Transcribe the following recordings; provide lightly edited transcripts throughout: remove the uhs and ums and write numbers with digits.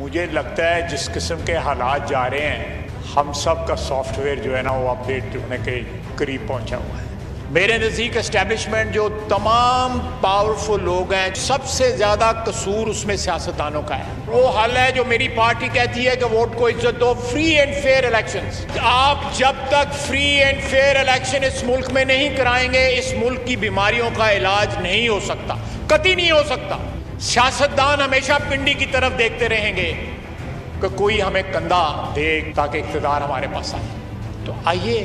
मुझे लगता है जिस किस्म के हालात जा रहे हैं, हम सब का सॉफ्टवेयर जो है ना वो अपडेट होने के करीब पहुंचा हुआ है। मेरे नज़दीक एस्टेब्लिशमेंट जो तमाम पावरफुल लोग हैं, सबसे ज़्यादा कसूर उसमें सियासतदानों का है। वो हाल है जो मेरी पार्टी कहती है कि वोट को इज्जत दो, फ्री एंड फेयर इलेक्शंस। आप जब तक फ्री एंड फेयर इलेक्शन इस मुल्क में नहीं कराएंगे, इस मुल्क की बीमारियों का इलाज नहीं हो सकता, कतई नहीं हो सकता। सियासतदान हमेशा पिंडी की तरफ देखते रहेंगे कि कोई हमें कंधा दे ताकि इक़्तिदार हमारे पास आए। तो आइए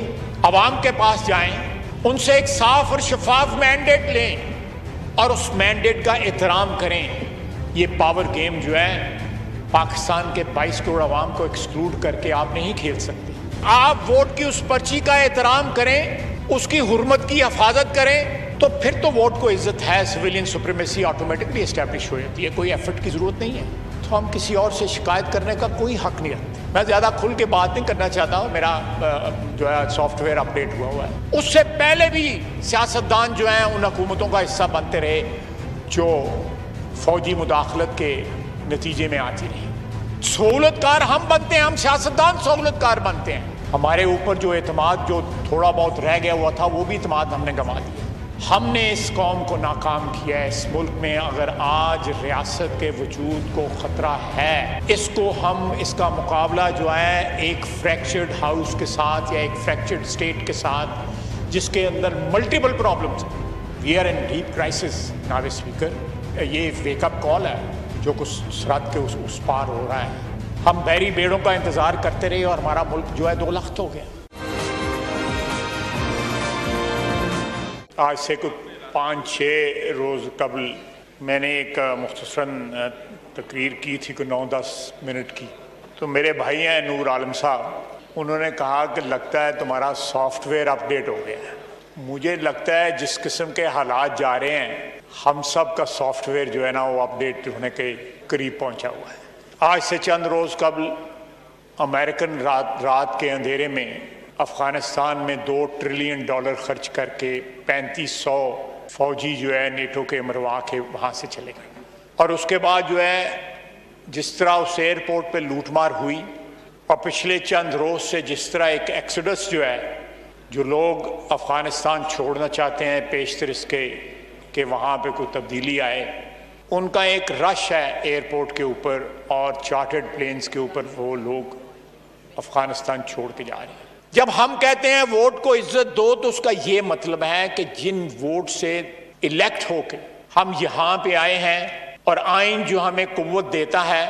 अवाम के पास जाएं, उनसे एक साफ और शफाफ मैंडेट लें और उस मैंडेट का एहतराम करें। ये पावर गेम जो है पाकिस्तान के 22 करोड़ अवाम को एक्सक्लूड करके आप नहीं खेल सकते। आप वोट की उस पर्ची का एहतराम करें, उसकी हुर्मत की हिफाजत करें, तो फिर तो वोट को इज्जत है। सिविलियन सुप्रीमेसी ऑटोमेटिकली एस्टैब्लिश हो जाती है, कोई एफर्ट की जरूरत नहीं है। तो हम किसी और से शिकायत करने का कोई हक नहीं रखते। मैं ज़्यादा खुल के बात नहीं करना चाहता हूँ, मेरा जो है सॉफ्टवेयर अपडेट हुआ है। उससे पहले भी सियासतदान जो हैं उन हुकूमतों का हिस्सा बनते रहे जो फौजी मुदाखलत के नतीजे में आती रही। सहूलतकार हम बनते हैं, हम सियासतदान सहूलतकार बनते हैं। हमारे ऊपर जो एतमाद जो थोड़ा बहुत रह गया हुआ था, वो भी एतमाद हमने गंवा दिया। हमने इस कौम को नाकाम किया है। इस मुल्क में अगर आज रियासत के वजूद को ख़तरा है, इसको हम इसका मुकाबला जो है एक फ्रैक्चर्ड हाउस के साथ या एक फ्रैक्चर्ड स्टेट के साथ जिसके अंदर मल्टीपल प्रॉब्लम्स हैं। We are in deep crisis नावे स्पीकर। ये वेकअप कॉल है जो कुछ सरहद के उस पार हो रहा है। हम बहरी बेड़ों का इंतज़ार करते रहे और हमारा मुल्क जो है 2 लख्त हो गया। आज से कुछ 5-6 रोज़ कबल मैंने एक मुख्तसरन तकरीर की थी, कोई 9-10 मिनट की। तो मेरे भाई हैं नूर आलम साहब, उन्होंने कहा कि लगता है तुम्हारा सॉफ्टवेयर अपडेट हो गया है। मुझे लगता है जिस किस्म के हालात जा रहे हैं, हम सब का सॉफ्टवेयर जो है ना वो अपडेट होने के करीब पहुंचा हुआ है। आज से चंद रोज़ कबल अमेरिकन रात के अंधेरे में अफ़गानिस्तान में $2 ट्रिलियन खर्च करके 3500 फौजी जो है नेटो के मरवा के वहाँ से चले गए। और उसके बाद जो है जिस तरह उस एयरपोर्ट पे लूटमार हुई और पिछले चंद रोज़ से जिस तरह एक एक्सोडस जो है, जो लोग अफ़गानिस्तान छोड़ना चाहते हैं पेशतर इसके कि वहाँ पे कोई तब्दीली आए, उनका एक रश है एयरपोर्ट के ऊपर और चार्टर्ड प्लेन्स के ऊपर। वो लोग अफ़गानिस्तान छोड़ के जा रहे हैं। जब हम कहते हैं वोट को इज्जत दो, तो उसका ये मतलब है कि जिन वोट से इलेक्ट होके हम यहाँ पे आए हैं और आइन जो हमें कुव्वत देता है,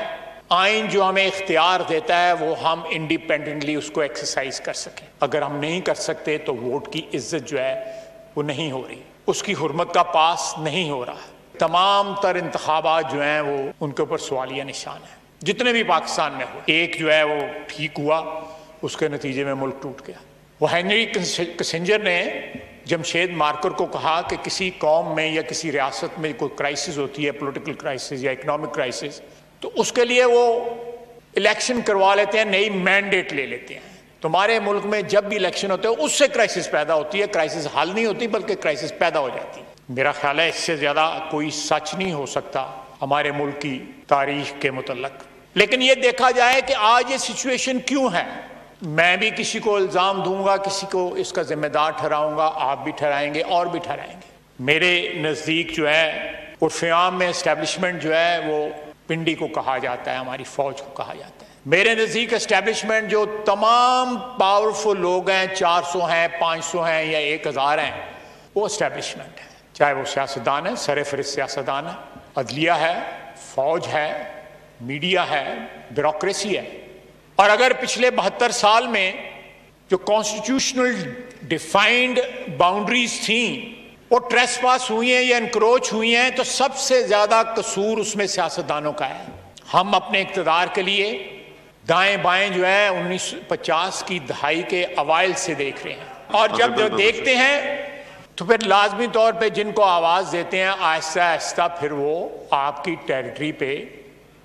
आइन जो हमें इख्तियार देता है, वो हम इंडिपेंडेंटली उसको एक्सरसाइज कर सकें। अगर हम नहीं कर सकते तो वोट की इज्जत जो है वो नहीं हो रही, उसकी हुर्मत का पास नहीं हो रहा। तमाम तर इंतखाबात जो हैं वो उनके ऊपर सवालिया निशान है, जितने भी पाकिस्तान में हो। एक जो है वो ठीक हुआ, उसके नतीजे में मुल्क टूट गया। वो हेनरी किसिंजर ने जमशेद मार्कर को कहा कि किसी कौम में या किसी रियासत में कोई क्राइसिस होती है, पॉलिटिकल क्राइसिस या इकोनॉमिक क्राइसिस, तो उसके लिए वो इलेक्शन करवा लेते हैं, नई मैंडेट ले लेते हैं। तुम्हारे मुल्क में जब भी इलेक्शन होते हैं उससे क्राइसिस पैदा होती है, क्राइसिस हल नहीं होती बल्कि क्राइसिस पैदा हो जाती है। मेरा ख्याल है इससे ज़्यादा कोई सच नहीं हो सकता हमारे मुल्क की तारीख के मुतल्लक। लेकिन ये देखा जाए कि आज ये सिचुएशन क्यों है। मैं भी किसी को इल्ज़ाम दूंगा, किसी को इसका जिम्मेदार ठहराऊंगा, आप भी ठहराएंगे और भी ठहराएंगे। मेरे नज़दीक जो है उर्फ़-ए-आम में एस्टेब्लिशमेंट जो है वो पिंडी को कहा जाता है, हमारी फ़ौज को कहा जाता है। मेरे नज़दीक एस्टेब्लिशमेंट जो तमाम पावरफुल लोग हैं, 400 हैं, 500 हैं या 1000 हैं, वो एस्टेब्लिशमेंट है। चाहे वो सियासतदान है, सरफ़हरिस्त सियासतदान है, अदलिया है, फ़ौज है, मीडिया है, ब्यूरोक्रेसी है। और अगर पिछले 72 साल में जो कॉन्स्टिट्यूशनल डिफाइंड बाउंड्रीज थी वो ट्रेसपास हुई हैं या इनक्रोच हुई हैं, तो सबसे ज़्यादा कसूर उसमें सियासतदानों का है। हम अपने इक़्तिदार के लिए दाएं बाएं जो है 1950 की दहाई के अवाइल से देख रहे हैं। और जब देखते हैं तो फिर लाजमी तौर पे जिनको आवाज़ देते हैं, आहिस्ता आहिस्ता फिर वो आपकी टेरिटरी पे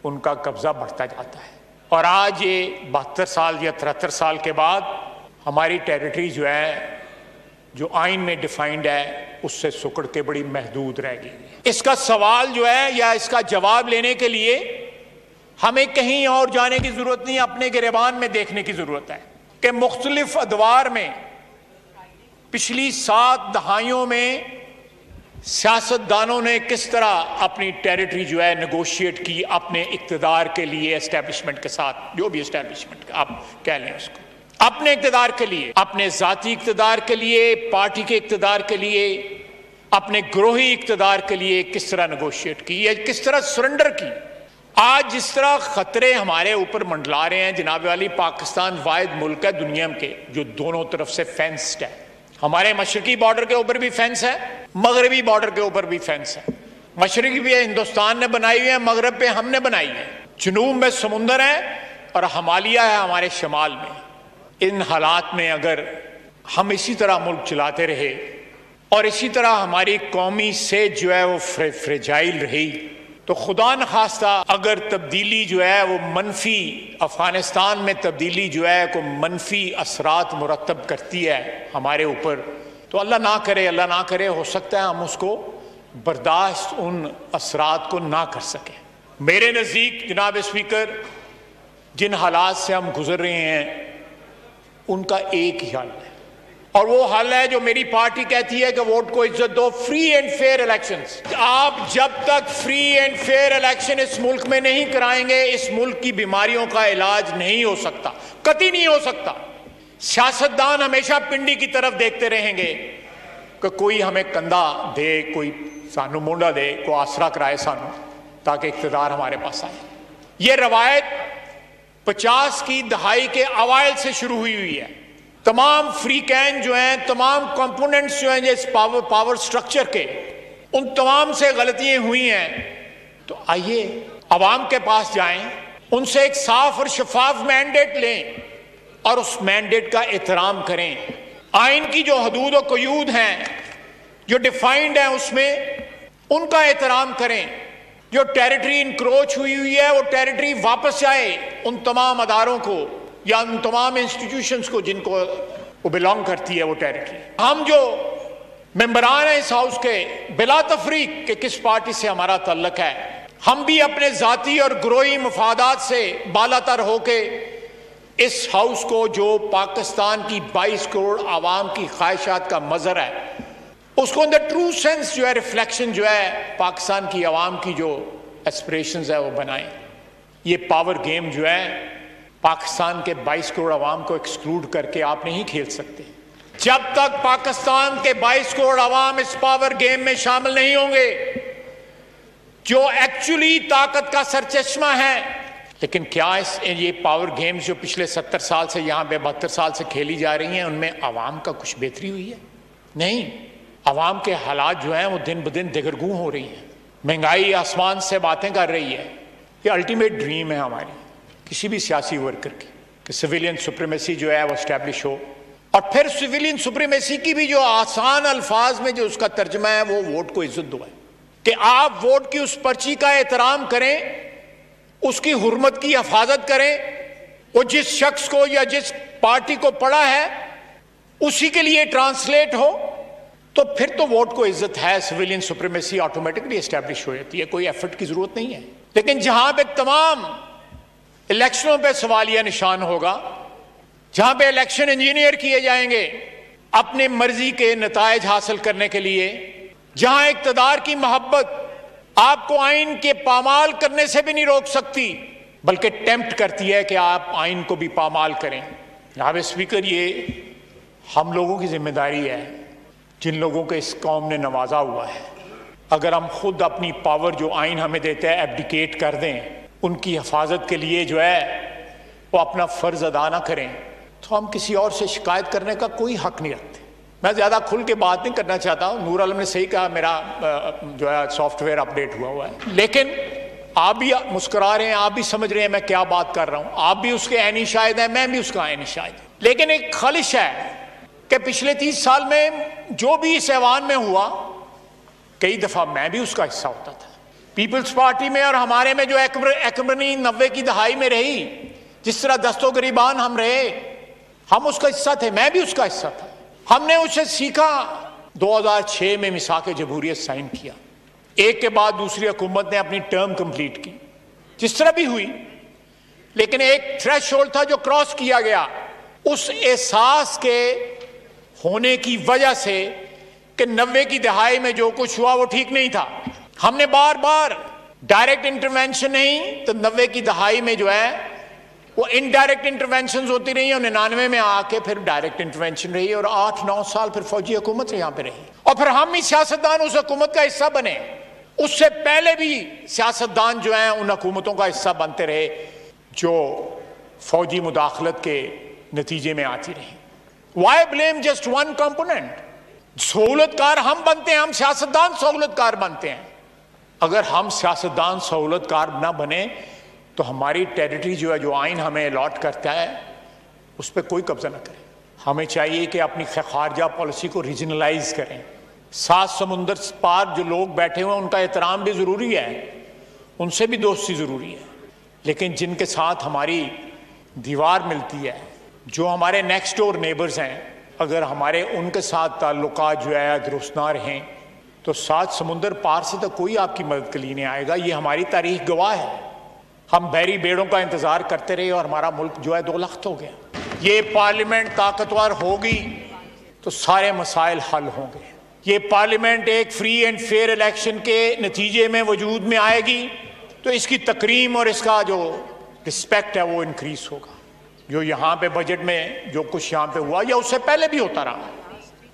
उनका कब्ज़ा बढ़ता जाता है। और आज ये 72 साल या 73 साल के बाद हमारी टेरिटरी जो है, जो आइन में डिफाइंड है, उससे सुकड़ के बड़ी महदूद रह गई। इसका सवाल जो है या इसका जवाब लेने के लिए हमें कहीं और जाने की जरूरत नहीं, अपने गिरेबान में देखने की जरूरत है कि मुख्तलिफ अदवार में पिछली 7 दहाइयों में सियासतदानों ने किस तरह अपनी टेरिटरी जो है नेगोशिएट की अपने इक़्तिदार के लिए, एस्टेब्लिशमेंट के साथ, जो भी एस्टेब्लिशमेंट आप कह लें उसको, अपने इक़्तिदार के लिए, अपने ज़ाती इक़्तिदार के लिए, पार्टी के इक़्तिदार के लिए, अपने ग्रोही इक़्तिदार के लिए किस तरह नेगोशिएट की या किस तरह सरेंडर की। आज जिस तरह खतरे हमारे ऊपर मंडला रहे हैं, जनाब वाली, पाकिस्तान वाहिद मुल्क है दुनिया के जो दोनों तरफ से फेंस्ड है। हमारे मशरकी बॉर्डर के ऊपर भी फेंस है, मगरबी बॉर्डर के ऊपर भी फेंस है। मशरकी भी हिंदुस्तान ने बनाई हुई है, मगरब पे हमने बनाई है, जुनूब में समुंदर है और हिमालय है हमारे शमाल में। इन हालात में अगर हम इसी तरह मुल्क चलाते रहे और इसी तरह हमारी कौमी सेहत जो है वो फ्रेजाइल रही, तो खुदा न खास्ता अगर तब्दीली जो है वो मनफी, अफगानिस्तान में तब्दीली जो है को मनफी असरात मुरतब करती है हमारे ऊपर, तो अल्लाह ना करे हो सकता है हम उसको बर्दाश्त, उन असरात को ना कर सकें। मेरे नज़दीक जनाब स्पीकर, जिन हालात से हम गुजर रहे हैं उनका एक ही हल है, और वो हल है जो मेरी पार्टी कहती है कि वोट को इज्जत दो, फ्री एंड फेयर इलेक्शंस। आप जब तक फ्री एंड फेयर इलेक्शन इस मुल्क में नहीं कराएंगे, इस मुल्क की बीमारियों का इलाज नहीं हो सकता, कतई नहीं हो सकता। सियासतदान हमेशा पिंडी की तरफ देखते रहेंगे कि कोई हमें कंधा दे, कोई सानू मुंडा दे, कोई आसरा कराए सानू, ताकि इख्तिदार हमारे पास आए। ये रवायत 50 की दहाई के अवाइल से शुरू हुई है। तमाम फ्री कैन जो हैं, तमाम कंपोनेंट्स जो हैं इस पावर स्ट्रक्चर के, उन तमाम से गलतियां हुई हैं। तो आइए अवाम के पास जाएं, उनसे एक साफ और शफाफ मैंडेट लें और उस मैंडेट का एहतराम करें। आइन की जो हदूद और क़यूद हैं, जो डिफाइंड हैं, उसमें उनका एहतराम करें। जो टेरिटरी इंक्रोच हुई है वो टेरिटरी वापस जाए उन तमाम अदारों को या उन तमाम इंस्टीट्यूशंस को जिनको वो बिलोंग करती है वो टेरिटरी। हम जो मेंबरान हैं इस हाउस के, बिला तफरीक के किस पार्टी से हमारा तल्लक है, हम भी अपने ज़ाती और ग्रोही मफादात से बालातर होके इस हाउस को, जो पाकिस्तान की 22 करोड़ आवाम की ख्वाहिशात का मज़हर है, उसको इन द ट्रू सेंस जो है, रिफ्लेक्शन जो है पाकिस्तान की आवाम की जो एस्पिरेशंस है वो बनाएं। ये पावर गेम जो है पाकिस्तान के 22 करोड़ आवाम को एक्सक्लूड करके आप नहीं खेल सकते। जब तक पाकिस्तान के 22 करोड़ आवाम इस पावर गेम में शामिल नहीं होंगे, जो एक्चुअली ताकत का सरचश्मा है। लेकिन क्या ये पावर गेम्स जो पिछले 70 साल से यहाँ पे 72 साल से खेली जा रही हैं, उनमें आवाम का कुछ बेहतरी हुई है? नहीं, आवाम के हालात जो हैं वो दिन ब दिन दिगरगूं हो रही हैं। महंगाई आसमान से बातें कर रही है। ये अल्टीमेट ड्रीम है हमारी किसी भी सियासी वर्कर की कि सिविलियन सुप्रीमेसी जो है वो इस्टेब्लिश हो, और फिर सिविलियन सुप्रीमेसी की भी जो आसान अल्फाज में जो उसका तर्जमा है वो वोट को इज्जत दो है कि आप वोट की उस पर्ची का एहतराम करें, उसकी हुर्मत की हिफाजत करें, वो जिस शख्स को या जिस पार्टी को पड़ा है उसी के लिए ट्रांसलेट हो, तो फिर तो वोट को इज्जत है। सिविलियन सुप्रीमेसी ऑटोमेटिकली एस्टेब्लिश हो जाती है, कोई एफर्ट की जरूरत नहीं है। लेकिन जहां पे तमाम इलेक्शनों पे सवालिया निशान होगा, जहां पे इलेक्शन इंजीनियर किए जाएंगे अपने मर्जी के नतायज हासिल करने के लिए, जहां इक्तदार की मोहब्बत आपको आइन के पामाल करने से भी नहीं रोक सकती, बल्कि टेम्प्ट करती है कि आप आइन को भी पामाल करें। जनाब स्पीकर, ये हम लोगों की जिम्मेदारी है, जिन लोगों को इस कौम ने नवाजा हुआ है। अगर हम खुद अपनी पावर जो आइन हमें देता है एब्डिकेट कर दें, उनकी हिफाजत के लिए जो है वो अपना फ़र्ज़ अदा ना करें, तो हम किसी और से शिकायत करने का कोई हक नहीं रखते। मैं ज़्यादा खुल के बात नहीं करना चाहता हूँ। नूर आलम ने सही कहा, मेरा जो है सॉफ्टवेयर अपडेट हुआ है, लेकिन आप भी मुस्कुरा रहे हैं, आप भी समझ रहे हैं मैं क्या बात कर रहा हूँ, आप भी उसके ऐनी शाहिद हैं, मैं भी उसका ऐनी शाहिद हूँ। लेकिन एक ख्वाहिश है कि पिछले 30 साल में जो भी इस ऐवान में हुआ, कई दफ़ा मैं भी उसका हिस्सा होता था। पीपल्स पार्टी में और हमारे में जो एकबरनी 90 की दहाई में रही, जिस तरह दस्तो गरीबान हम रहे, हम उसका हिस्सा थे, मैं भी उसका हिस्सा था। हमने उससे सीखा। 2006 में मिसाक जमहूरियत साइन किया, एक के बाद दूसरी हुकूमत ने अपनी टर्म कंप्लीट की। जिस तरह भी हुई, लेकिन एक थ्रेशोल्ड था जो क्रॉस किया गया, उस एहसास के होने की वजह से कि 90 की दहाई में जो कुछ हुआ वो ठीक नहीं था। हमने बार बार डायरेक्ट इंटरवेंशन नहीं तो 90 की दहाई में जो है वो इनडायरेक्ट इंटरवेंशन होती रही और 99 में आके फिर डायरेक्ट इंटरवेंशन रही और 8-9 साल फिर फौजी हुकूमत यहाँ पे रही और फिर हम ही सियासतदान उस हुकूमत का हिस्सा बने। उससे पहले भी सियासतदान जो है उन हुकूमतों का हिस्सा बनते रहे जो फौजी मुदाखलत के नतीजे में आती रही। Why blame just one component? सहूलतकार हम बनते हैं, हम सियासतदान सहूलतकार बनते हैं। अगर हम सियासतदान सहूलतकार ना बने तो हमारी टेरिटरी जो है, जो आइन हमें अलॉट करता है, उस पर कोई कब्जा ना करे। हमें चाहिए कि अपनी खारजा पॉलिसी को रीजनलाइज करें। 7 समुंदर पार जो लोग बैठे हुए हैं उनका एहतराम भी ज़रूरी है, उनसे भी दोस्ती ज़रूरी है, लेकिन जिनके साथ हमारी दीवार मिलती है, जो हमारे नेक्स्ट डोर नेबर्स हैं, अगर हमारे उनके साथ ताल्लुकात जो है दुरुस्त ना रहें तो 7 समुंदर पार से तो कोई आपकी मदद के लिए नहीं आएगा। ये हमारी तारीख गवाह है। हम बहरी बेड़ों का इंतजार करते रहे और हमारा मुल्क जो है 2 लख्त हो गया। ये पार्लियामेंट ताकतवर होगी तो सारे मसाइल हल होंगे। ये पार्लियामेंट एक फ्री एंड फेयर इलेक्शन के नतीजे में वजूद में आएगी तो इसकी तकरीम और इसका जो रिस्पेक्ट है वो इंक्रीज होगा। जो यहाँ पे बजट में जो कुछ यहाँ पे हुआ या उससे पहले भी होता रहा,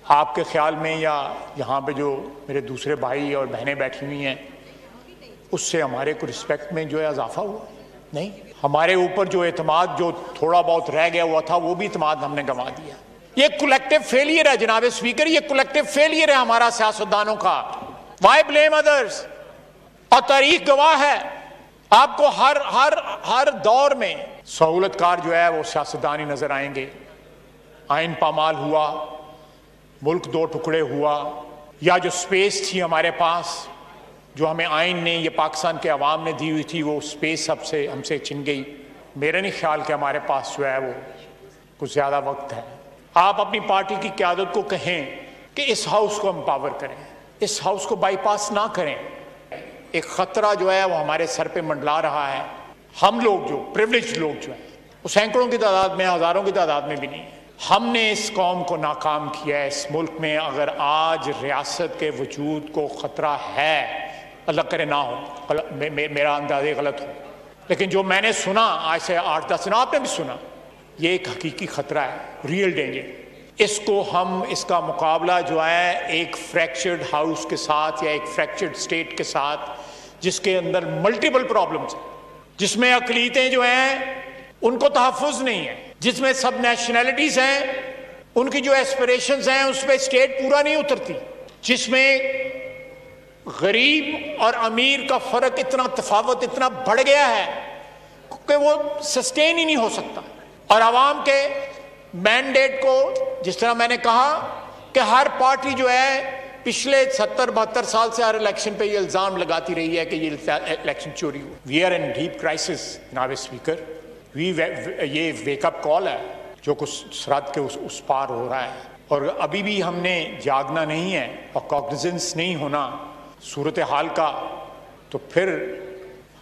आपके ख्याल में या यहाँ पे जो मेरे दूसरे भाई और बहनें बैठी हुई हैं, उससे हमारे को रिस्पेक्ट में जो है इजाफा हुआ? नहीं। हमारे ऊपर जो एतमाद जो थोड़ा बहुत रह गया हुआ था वो भी एतमाद हमने गंवा दिया। ये कलेक्टिव फेलियर है जनाब स्पीकर, ये कलेक्टिव फेलियर है हमारा सियासतदानों का। Why blame others? और तारीख गवाह है, आपको हर दौर में सहूलतकार जो है वो सियासतदान ही नजर आएंगे। आइन पामाल हुआ, मुल्क 2 टुकड़े हुआ, या जो स्पेस थी हमारे पास जो हमें आइन ने, ये पाकिस्तान के अवाम ने दी हुई थी, वो स्पेस हमसे छिन गई। मेरा नहीं ख्याल कि हमारे पास जो है वो कुछ ज़्यादा वक्त है। आप अपनी पार्टी की क़यादत को कहें कि इस हाउस को एम्पावर करें, इस हाउस को बाईपास ना करें। एक ख़तरा जो है वो हमारे सर पे मंडला रहा है। हम लोग जो प्रिविलेज्ड लोग जो हैं वो सैकड़ों की तादाद में, हज़ारों की तादाद में भी नहीं है। हमने इस कौम को नाकाम किया है। इस मुल्क में अगर आज रियासत के वजूद को ख़तरा है, अल्लाह करे ना हो, मेरा अंदाज़े गलत हो, लेकिन जो मैंने सुना आज से 8-10 दिन, आपने भी सुना, ये एक हकीकी ख़तरा है, रियल डेंजर। इसको हम, इसका मुकाबला जो है एक फ्रैक्चर्ड हाउस के साथ या एक फ्रैक्चर्ड स्टेट के साथ, जिसके अंदर मल्टीपल प्रॉब्लम्स हैं, जिसमें अक़लीतें जो हैं उनको तहफ़्फ़ुज़ नहीं है, जिसमें सब नेशनैलिटीज़ हैं उनकी जो एस्पिरेशंस हैं उस पर स्टेट पूरा नहीं उतरती, जिसमें गरीब और अमीर का फ़र्क इतना, तफावत इतना बढ़ गया है कि वो सस्टेन ही नहीं हो सकता। और आवाम के मैंडेट को, जिस तरह मैंने कहा कि हर पार्टी जो है पिछले 70-72 साल से हर इलेक्शन पे ये इल्ज़ाम लगाती रही है कि ये इलेक्शन चोरी हुआ। We are in deep crisis जनाब स्पीकर। ये वेकअप कॉल है जो कुछ सरहद के उस पार हो रहा है, और अभी भी हमने जागना नहीं है और कॉग्निजेंस नहीं होना सूरत हाल का, तो फिर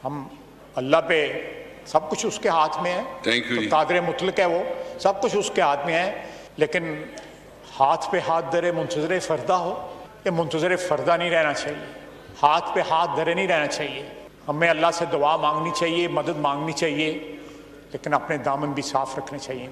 हम अल्लाह पे, सब कुछ उसके हाथ में है, तो कादर मुतलक है वो, सब कुछ उसके हाथ में है, लेकिन हाथ पे हाथ धरे मुंतज़िर फ़रदा हो, ये मुंतज़िर फ़रदा नहीं रहना चाहिए, हाथ पे हाथ धरे नहीं रहना चाहिए। हमें अल्लाह से दुआ मांगनी चाहिए, मदद मांगनी चाहिए, लेकिन अपने दामन भी साफ रखने चाहिए।